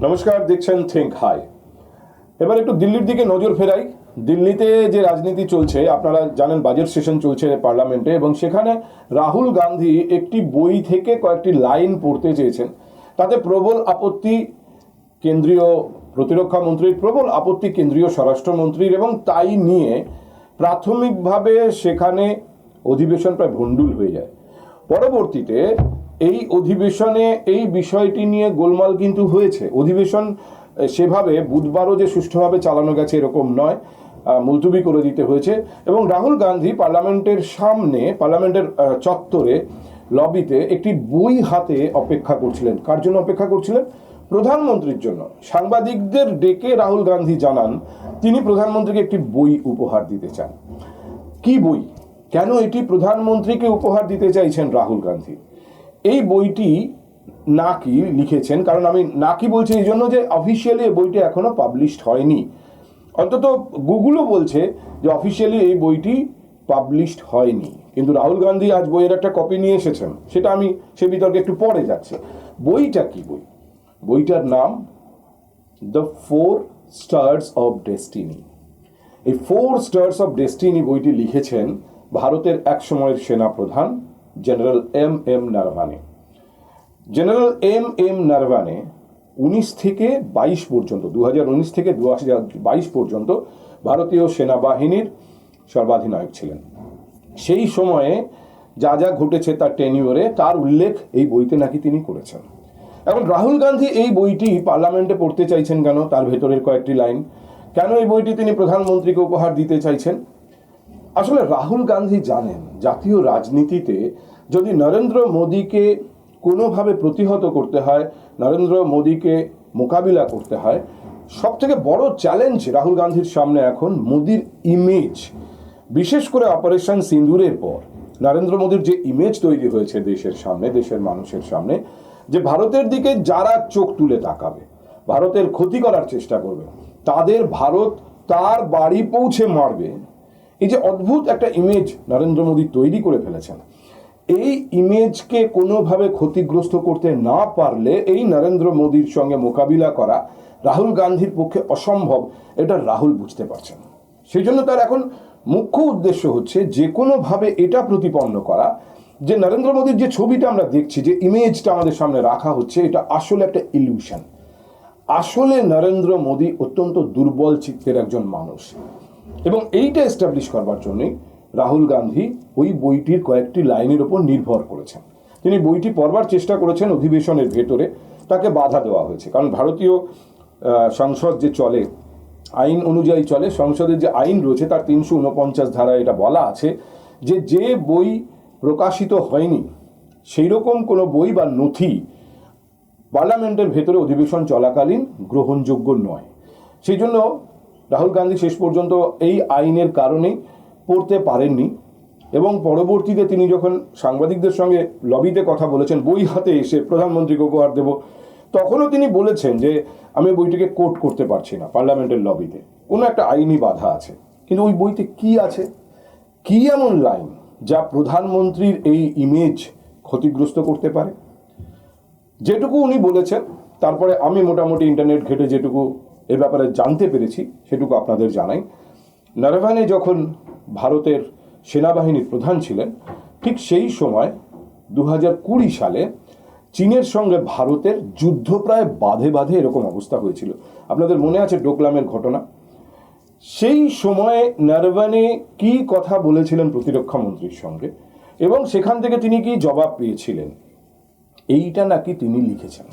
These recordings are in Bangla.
নমস্কার, দেখছেন থিঙ্ক হাই। এবার একটু দিল্লির দিকে নজর ফেরাই। দিল্লিতে যে রাজনীতি চলছে, আপনারা জানেন বাজেট সেশন চলছে পার্লামেন্টে, এবং সেখানে রাহুল গান্ধী একটি বই থেকে কয়েকটি লাইন পড়তে চেয়েছেন। তাতে প্রবল আপত্তি কেন্দ্রীয় প্রতিরক্ষা মন্ত্রীর, প্রবল আপত্তি কেন্দ্রীয় স্বরাষ্ট্রমন্ত্রীর, এবং তাই নিয়ে প্রাথমিকভাবে সেখানে অধিবেশন প্রায় ভণ্ডুল হয়ে যায়। পরবর্তীতে এই অধিবেশনে এই বিষয়টি নিয়ে গোলমাল কিন্তু হয়েছে। অধিবেশন সেভাবে বুধবারও যে সুষ্ঠুভাবে চালানো গেছে এরকম নয়, মুলতবি করে দিতে হয়েছে। এবং রাহুল গান্ধী পার্লামেন্টের সামনে, পার্লামেন্টের চত্বরে লবিতে একটি বই হাতে অপেক্ষা করছিলেন। কার জন্য অপেক্ষা করছিলেন? প্রধানমন্ত্রীর জন্য। সাংবাদিকদের ডেকে রাহুল গান্ধী জানান তিনি প্রধানমন্ত্রীকে একটি বই উপহার দিতে চান। কি বই, কেন এটি প্রধানমন্ত্রীকে উপহার দিতে চাইছেন রাহুল গান্ধী? এই বইটি নাকি লিখেছেন, কারণ আমি নাকি বলছি এই জন্য যে অফিসিয়ালি এই বইটি এখনো পাবলিশড হয়নি। অন্তত গুগলও বলছে যে অফিসিয়ালি এই বইটি পাবলিশড হয়নি, কিন্তু রাহুল গান্ধী আজ বইয়ের একটা কপি নিয়ে এসেছেন। সেটা আমি সে বিতর্কে একটু পরে যাচ্ছি। বইটা কি বই? বইটার নাম দ্য 4 স্টার্স অফ ডেস্টিনি। এই 4 স্টার্স অফ ডেস্টিনি বইটি লিখেছেন ভারতের এক সময়ের সেনাপ্রধান general M Naravane. General M Naravane 19 থেকে 22 পর্যন্ত, 2019 থেকে 2022 পর্যন্ত ভারতীয় সেনাবাহিনীর সর্বাধিনায়ক ছিলেন। সেই সময়ে যা যা ঘটেছে তার টেনিওরে, তার উল্লেখ এই বইতে নাকি তিনি করেছেন। এখন রাহুল গান্ধী এই বইটি পার্লামেন্টে পড়তে চাইছেন কেন? তার ভেতরের কয়েকটি লাইন। কেন এই বইটি তিনি প্রধানমন্ত্রীকে উপহার দিতে চাইছেন? আসলে রাহুল গান্ধী জানেন জাতীয় রাজনীতিতে যদি নরেন্দ্র মোদীকে কোনোভাবে প্রতিহত করতে হয়, নরেন্দ্র মোদীকে মোকাবিলা করতে হয়, সব থেকে বড় চ্যালেঞ্জ রাহুল গান্ধীর সামনে এখন মোদীর ইমেজ। বিশেষ করে অপারেশন সিন্দুরের পর নরেন্দ্র মোদীর যে ইমেজ তৈরি হয়েছে দেশের সামনে, দেশের মানুষের সামনে, যে ভারতের দিকে যারা চোখ তুলে তাকাবে, ভারতের ক্ষতি করার চেষ্টা করবে, তাদের ভারত তার বাড়ি পৌঁছে মারবে। এই যে অদ্ভুত একটা ইমেজ নরেন্দ্র মোদী তৈরি করে ফেলেছেন, এই ইমেজকে কোনোভাবে ক্ষতিগ্রস্ত করতে না পারলে এই নরেন্দ্র মোদীর সঙ্গে মোকাবিলা করা রাহুল গান্ধীর পক্ষে অসম্ভব। এটা রাহুল বুঝতে পারছেন। সেই জন্য তার এখন মুখ্য উদ্দেশ্য হচ্ছে যে কোনোভাবে এটা প্রতিপন্ন করা যে নরেন্দ্র মোদীর যে ছবিটা আমরা দেখছি, যে ইমেজটা আমাদের সামনে রাখা হচ্ছে, এটা আসলে একটা ইলিউশন। আসলে নরেন্দ্র মোদী অত্যন্ত দুর্বল চিত্তের একজন মানুষ, এবং এইটা এস্টাবলিশ করবার জন্যই রাহুল গান্ধী ওই বইটির কয়েকটি লাইনের ওপর নির্ভর করেছেন। তিনি বইটি পড়বার চেষ্টা করেছেন অধিবেশনের ভেতরে, তাকে বাধা দেওয়া হয়েছে। কারণ ভারতীয় সংসদ যে চলে, আইন অনুযায়ী চলে, সংসদের যে আইন রয়েছে তার 349 ধারায় এটা বলা আছে যে যে বই প্রকাশিত হয়নি সেই রকম কোনো বই বা নথি পার্লামেন্টের ভেতরে অধিবেশন চলাকালীন গ্রহণযোগ্য নয়। সেই জন্য রাহুল গান্ধী শেষ পর্যন্ত এই আইনের কারণেই পড়তে পারেননি, এবং পরবর্তীতে তিনি যখন সাংবাদিকদের সঙ্গে লবিতে কথা বলেছেন বই হাতে এসে প্রধানমন্ত্রীকে উপহার দেব, তখনও তিনি বলেছেন যে আমি বইটিকে কোট করতে পারছি না, পার্লামেন্টের লবিতে কোনো একটা আইনি বাধা আছে। কিন্তু ওই বইতে কি আছে, কি এমন লাইন যা প্রধানমন্ত্রীর এই ইমেজ ক্ষতিগ্রস্ত করতে পারে? যেটুকু উনি বলেছেন, তারপরে আমি মোটামুটি ইন্টারনেট ঘেটে যেটুকু এ ব্যাপারে জানতে পেরেছি সেটুকু আপনাদের জানাই। নারভানে যখন ভারতের সেনাবাহিনীর প্রধান ছিলেন, ঠিক সেই সময় 2020 সালে চীনের সঙ্গে ভারতের যুদ্ধ প্রায় বাঁধে বাঁধে এরকম অবস্থা হয়েছিল। আপনাদের মনে আছে ডোকলামের ঘটনা? সেই সময়ে নারভানে কি কথা বলেছিলেন প্রতিরক্ষা মন্ত্রীর সঙ্গে, এবং সেখান থেকে তিনি কি জবাব পেয়েছিলেন, এইটা নাকি তিনি লিখেছেন।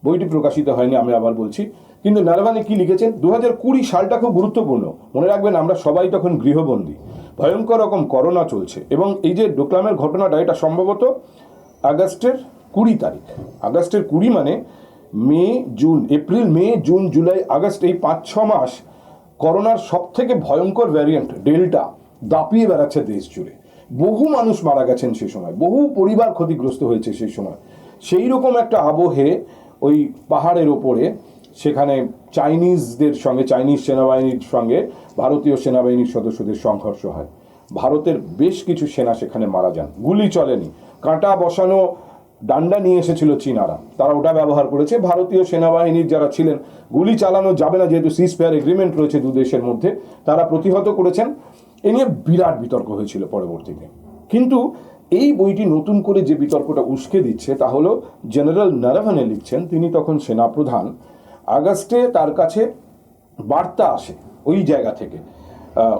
বইটি প্রকাশিত হয়নি, আমি আবার বলছি, কিন্তু নারভানে কি লিখেছেন? 2020 সালটা খুব গুরুত্বপূর্ণ। মনে রাখবেন আমরা সবাই তখন গৃহবন্দী, ভয়ঙ্কর রকম করোনা চলছে, এবং এই যে ডোকলামের ঘটনাটা এটা সম্ভবত আগস্টের 20 তারিখ। আগস্টের 20 মানে মে, জুন, এপ্রিল, মে, জুন, জুলাই, আগস্ট, এই 5-6 মাস করোনার সব থেকে ভয়ঙ্কর ভ্যারিয়েন্ট ডেল্টা দাপিয়ে বেড়াচ্ছে দেশ জুড়ে। বহু মানুষ মারা গেছেন সেই সময়, বহু পরিবার ক্ষতিগ্রস্ত হয়েছে সেই সময়। সেই রকম একটা আবহে ওই পাহাড়ের ওপরে সেখানে চাইনিজদের সঙ্গে, চাইনিজ সেনাবাহিনীর সঙ্গে ভারতীয় সেনাবাহিনীর সদস্যদের সংঘর্ষ হয়। ভারতের বেশ কিছু সেনা সেখানে মারা যান। গুলি চলেনি, কাঁটা বসানো ডান্ডা নিয়ে এসেছিল চীনারা, তারা ওটা ব্যবহার করেছে। ভারতীয় সেনাবাহিনীর যারা ছিলেন, গুলি চালানো যাবে না যেহেতু সিজফায়ার এগ্রিমেন্ট রয়েছে দু দেশের মধ্যে, তারা প্রতিহত করেছেন। এ নিয়ে বিরাট বিতর্ক হয়েছিল পরবর্তীতে। কিন্তু এই বইটি নতুন করে যে বিতর্কটা উস্কে দিচ্ছে তা হলো জেনারেল নারাভানে লিখছেন, তিনি তখন সেনাপ্রধান। আগস্টে তার কাছে বার্তা আসে ওই জায়গা থেকে,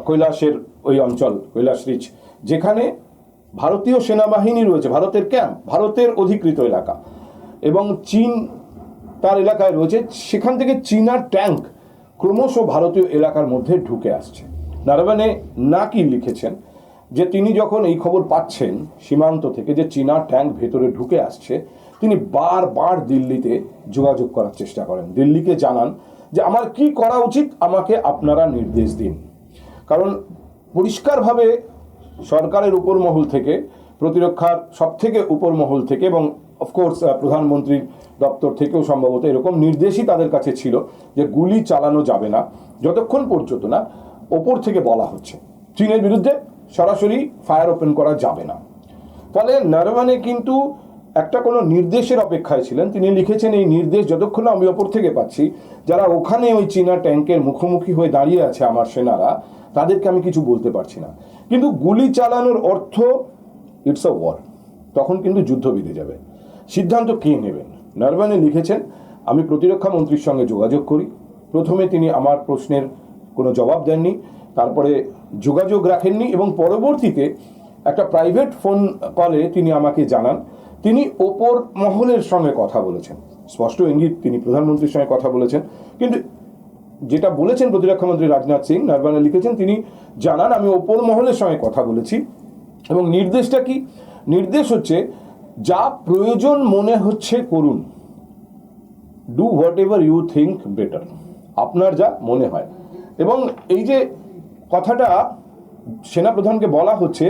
কৈলাসের ওই অঞ্চল, কৈলাস রিচ, যেখানে ভারতীয় সেনাবাহিনী রয়েছে, ভারতের ক্যাম্প, ভারতের অধিকৃত এলাকা, এবং চীন তার এলাকায় রয়েছে। সেখান থেকে চীনা ট্যাঙ্ক ক্রমশ ভারতীয় এলাকার মধ্যে ঢুকে আসছে। নারাভানে নাকি লিখেছেন যে তিনি যখন এই খবর পাচ্ছেন সীমান্ত থেকে যে চীনা ট্যাঙ্ক ভেতরে ঢুকে আসছে, তিনি বারবার দিল্লিতে যোগাযোগ করার চেষ্টা করেন, দিল্লিকে জানান যে আমার কি করা উচিত, আমাকে আপনারা নির্দেশ দিন। কারণ পরিষ্কারভাবে সরকারের উপর মহল থেকে, প্রতিরক্ষার সব থেকে উপর মহল থেকে, এবং অফকোর্স প্রধানমন্ত্রীর দপ্তর থেকেও সম্ভবত এরকম নির্দেশই তাদের কাছে ছিল যে গুলি চালানো যাবে না যতক্ষণ পর্যন্ত না ওপর থেকে বলা হচ্ছে চীনের বিরুদ্ধে সরাসরি ফায়ার ওপেন করা যাবে না। ফলে নারাভানে কিন্তু একটা কোনো নির্দেশের অপেক্ষায় ছিলেন। তিনি লিখেছেন, এই নির্দেশ যতক্ষণ আমি ওপর থেকে পাচ্ছি, যারা ওখানে ওই চীনা ট্যাঙ্কের মুখোমুখি হয়ে দাঁড়িয়ে আছে আমার সেনারা, তাদেরকে আমি কিছু বলতে পারছি না। কিন্তু গুলি চালানোর অর্থ ইটস আ ওয়ার, তখন কিন্তু যুদ্ধ বেঁধে যাবে। সিদ্ধান্ত কে নেবেন? নারাভানে লিখেছেন, আমি প্রতিরক্ষা মন্ত্রীর সঙ্গে যোগাযোগ করি। প্রথমে তিনি আমার প্রশ্নের কোনো জবাব দেননি, তারপরে যোগাযোগ রাখেননি, এবং পরবর্তীতে একটা প্রাইভেট ফোন কলে তিনি আমাকে জানান তিনি ওপর মহলের সঙ্গে কথা বলেছেন। স্পষ্ট ইঙ্গিত তিনি প্রধানমন্ত্রীর সঙ্গে কথা বলেছেন। কিন্তু যেটা বলেছেন প্রতিরক্ষামন্ত্রী রাজনাথ সিং, নারাভানে লিখেছেন তিনি জানান আমি ওপর মহলের সঙ্গে কথা বলেছি। এবং নির্দেশটা কি? নির্দেশ হচ্ছে, যা প্রয়োজন মনে হচ্ছে করুন, do whatever you think better, আপনার যা মনে হয়। এবং এই যে কথাটা সেনাপ্রধানকে বলা হচ্ছে,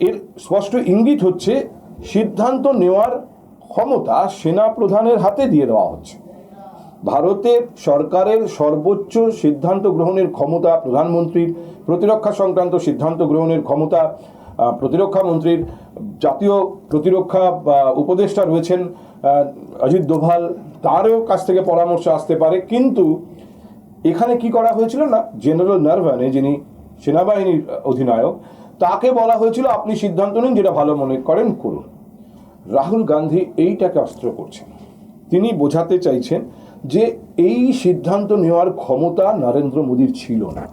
এর স্পষ্ট ইঙ্গিত হচ্ছে সিদ্ধান্ত নেওয়ার ক্ষমতা সেনাপ্রধানের হাতে দিয়ে দেওয়া হচ্ছে। ভারতের সরকারের সর্বোচ্চ সিদ্ধান্ত গ্রহণের ক্ষমতা প্রধানমন্ত্রীর, প্রতিরক্ষা সংক্রান্ত সিদ্ধান্ত গ্রহণের ক্ষমতা প্রতিরক্ষা মন্ত্রীর, জাতীয় প্রতিরক্ষা উপদেষ্টা রয়েছেন অজিত দোভাল, তারও কাছ থেকে পরামর্শ আসতে পারে। কিন্তু এখানে কি করা হয়েছিল না, জেনারেল নারাভানে যিনি সেনাবাহিনীর অধিনায়ক, তাকে বলা হয়েছিল আপনি সিদ্ধান্ত নিন, যেটা ভালো মনে করেন করুন। রাহুল গান্ধী এইটাকে অস্ত্র করছেন। তিনি বোঝাতে চাইছেন যে এই সিদ্ধান্ত নেওয়ার ক্ষমতা নরেন্দ্র মোদীর ছিল না,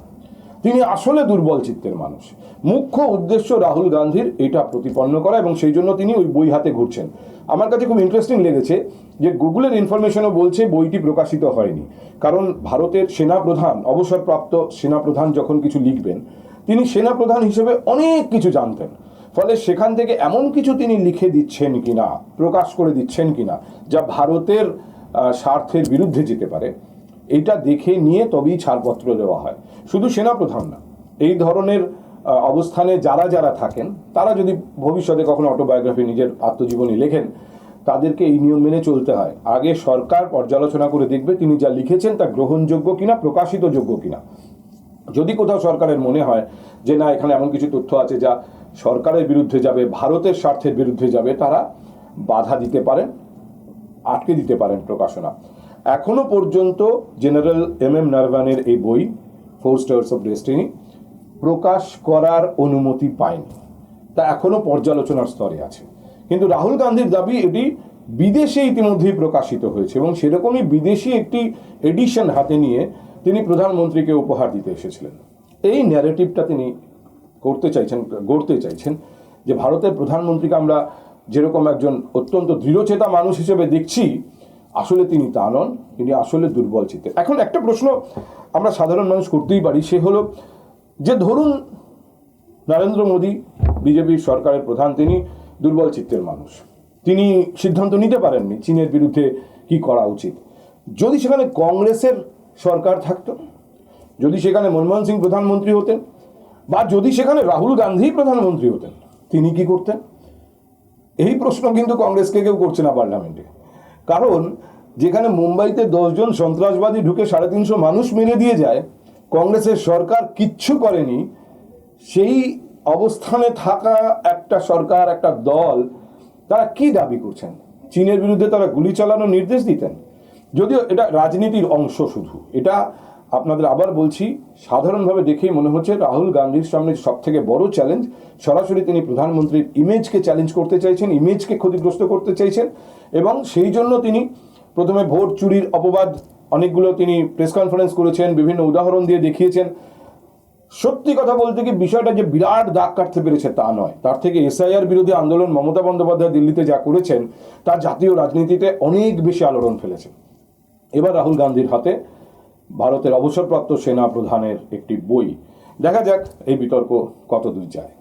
তিনি আসলে দুর্বল চিত্তের মানুষ। মুখ্য উদ্দেশ্য রাহুল গান্ধীর এটা প্রতিপন্ন করা, এবং সেই জন্য তিনি ওই বই হাতে ঘুরছেন। আমার কাছে খুব ইন্টারেস্টিং লেগেছে যে গুগলের ইনফরমেশনও বলছে বইটি প্রকাশিত হয়নি, কারণ ভারতের সেনাপ্রধান, অবসরপ্রাপ্ত সেনাপ্রধান যখন কিছু লিখবেন, তিনি সেনাপ্রধান হিসেবে অনেক কিছু জানতেন। ফলে সেখান থেকে এমন কিছু তিনি লিখে দিচ্ছেন কিনা, প্রকাশ করে দিচ্ছেন কিনা, যা ভারতের স্বার্থের বিরুদ্ধে যেতে পারে, এইটা দেখে নিয়ে তবেই ছাড়পত্র দেওয়া হয়। শুধু সেনাপ্রধান না, এই ধরনের অবস্থানে যারা যারা থাকেন, তারা যদি ভবিষ্যতে কখনো অটোবায়োগ্রাফি, নিজের আত্মজীবনী লেখেন, তাদেরকে এই নিয়ম মেনে চলতে হয়। আগে সরকার পর্যালোচনা করে দেখবে তিনি যা লিখেছেন তা গ্রহণযোগ্য কিনা, প্রকাশিত যোগ্য কিনা। যদি কোথাও সরকারের মনে হয় যে না, এখানে এমন কিছু তথ্য আছে যা সরকারের বিরুদ্ধে যাবে, ভারতের স্বার্থের বিরুদ্ধে যাবে, তারা বাধা দিতে পারেন, আটকে দিতে পারেন প্রকাশনা। এখনো পর্যন্ত জেনারেল এম নারাভানের এই বই ফোর স্টার্স অফ ডেস্টিনি প্রকাশ করার অনুমতি পায়নি, তা এখনো পর্যালোচনার স্তরে আছে। কিন্তু রাহুল গান্ধীর দাবি এটি বিদেশে ইতিমধ্যেই প্রকাশিত হয়েছে, এবং সেরকমই বিদেশি একটি এডিশন হাতে নিয়ে তিনি প্রধানমন্ত্রীকে উপহার দিতে এসেছিলেন। এই ন্যারেটিভটা তিনি গড়তে চাইছেন যে ভারতের প্রধানমন্ত্রীকে আমরা যেরকম একজন অত্যন্ত দৃঢ়চেতা মানুষ হিসেবে দেখছি, আসলে তিনি তা নন, তিনি আসলে দুর্বল চিত্তের। এখন একটা প্রশ্ন আমরা সাধারণ মানুষ করতেই পারি, সে হলো যে ধরুন নরেন্দ্র মোদী বিজেপির সরকারের প্রধান, তিনি দুর্বল চিত্তের মানুষ, তিনি সিদ্ধান্ত নিতে পারেননি চীনের বিরুদ্ধে কি করা উচিত। যদি সেখানে কংগ্রেসের সরকার থাকতো, যদি সেখানে মনমোহন সিং প্রধানমন্ত্রী হতেন, বা যদি সেখানে রাহুল গান্ধী প্রধানমন্ত্রী হতেন, তিনি কি করতেন? এই প্রশ্ন কিন্তু কংগ্রেসকে কেউ করছে না পার্লামেন্টে। কারণ যেখানে মুম্বাইতে 10 জন সন্ত্রাসবাদী ঢুকে 350 মানুষ মেরে দিয়ে যায়, কংগ্রেসের সরকার কিচ্ছু করেনি, সেই অবস্থানে থাকা একটা সরকার, একটা দল তারা কি দাবি করছেন? চীনের বিরুদ্ধে তারা গুলি চালানোর নির্দেশ দিতেন? যদিও এটা রাজনীতির অংশ, শুধু এটা আপনাদের আবার বলছি, সাধারণভাবে দেখেই মনে হচ্ছে রাহুল গান্ধীর সামনে সব থেকে বড় চ্যালেঞ্জ, সরাসরি তিনি প্রধানমন্ত্রীর ইমেজকে চ্যালেঞ্জ করতে চাইছেন, ইমেজকে ক্ষতিগ্রস্ত করতে চাইছেন, এবং সেই জন্য তিনি প্রথমে ভোট চুরির অপবাদ অনেকগুলো তিনি প্রেস কনফারেন্স করেছেন, বিভিন্ন উদাহরণ দিয়ে দেখিয়েছেন। সত্যি কথা বলতে কি, বিষয়টা যে বিরাট দাগ কাটতে পেরেছে তা নয়, তার থেকে এসআইআর বিরোধী আন্দোলন মমতা বন্দ্যোপাধ্যায় দিল্লিতে যা করেছেন তা জাতীয় রাজনীতিতে অনেক বেশি আলোড়ন ফেলেছে। এবার রাহুল গান্ধীর হাতে ভারতের অবসরপ্রাপ্ত সেনা প্রধানের একটি বই। দেখা যাক এই বিতর্ক কত দূর যায়।